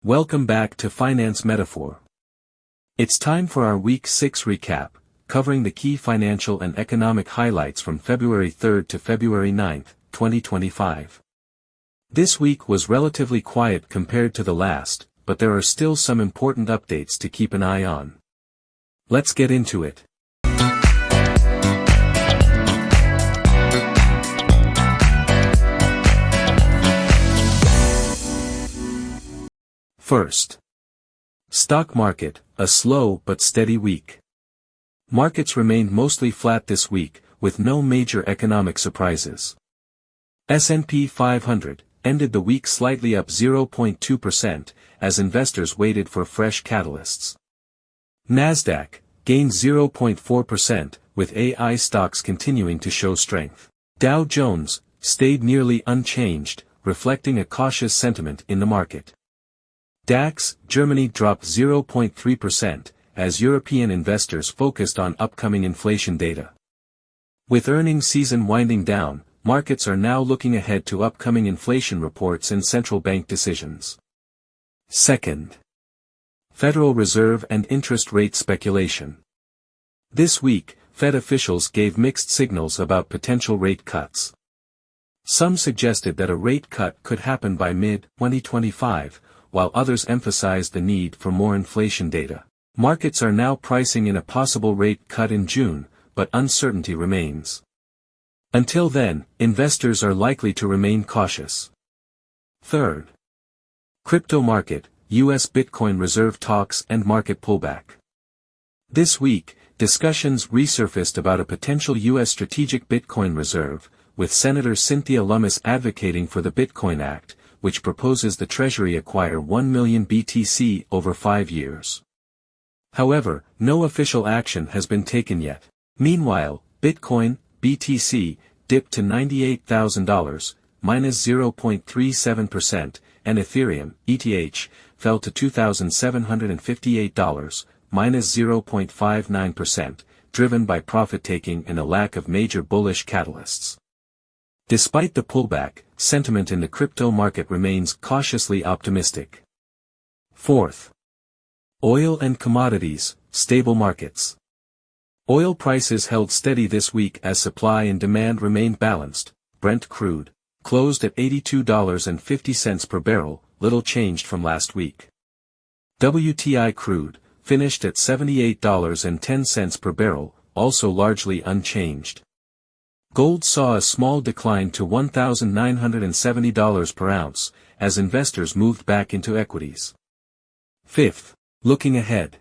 Welcome back to Finance Metaphor. It's time for our Week 6 recap, covering the key financial and economic highlights from February 3rd to February 9th, 2025. This week was relatively quiet compared to the last, but there are still some important updates to keep an eye on. Let's get into it. First, stock market, a slow but steady week. Markets remained mostly flat this week, with no major economic surprises. S&P 500 ended the week slightly up 0.2%, as investors waited for fresh catalysts. Nasdaq gained 0.4%, with AI stocks continuing to show strength. Dow Jones stayed nearly unchanged, reflecting a cautious sentiment in the market. DAX, Germany dropped 0.3%, as European investors focused on upcoming inflation data. With earnings season winding down, markets are now looking ahead to upcoming inflation reports and central bank decisions. Second, Federal Reserve and interest rate speculation. This week, Fed officials gave mixed signals about potential rate cuts. Some suggested that a rate cut could happen by mid-2025, while others emphasized the need for more inflation data. Markets are now pricing in a possible rate cut in June, but uncertainty remains. Until then, investors are likely to remain cautious. Third, crypto market, U.S. Bitcoin reserve talks and market pullback. This week, discussions resurfaced about a potential U.S. strategic Bitcoin reserve, with Senator Cynthia Lummis advocating for the Bitcoin Act, which proposes the Treasury acquire 1 million BTC over 5 years. However, no official action has been taken yet. Meanwhile, Bitcoin, BTC, dipped to $98,000, minus 0.37%, and Ethereum, ETH, fell to $2,758, minus 0.59%, driven by profit-taking and a lack of major bullish catalysts. Despite the pullback, sentiment in the crypto market remains cautiously optimistic. Fourth, oil and commodities, stable markets. Oil prices held steady this week as supply and demand remained balanced. Brent crude closed at $82.50 per barrel, little changed from last week. WTI crude finished at $78.10 per barrel, also largely unchanged. Gold saw a small decline to $1,970 per ounce, as investors moved back into equities. Fifth, looking ahead.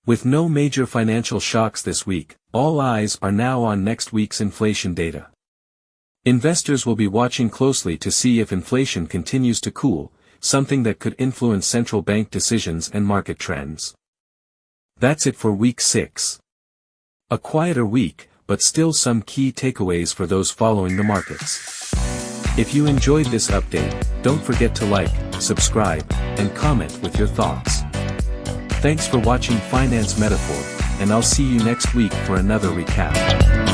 With no major financial shocks this week, all eyes are now on next week's inflation data. Investors will be watching closely to see if inflation continues to cool, something that could influence central bank decisions and market trends. That's it for Week 6. A quieter week, but still some key takeaways for those following the markets. If you enjoyed this update, don't forget to like, subscribe, and comment with your thoughts. Thanks for watching Finance Metaphor, and I'll see you next week for another recap.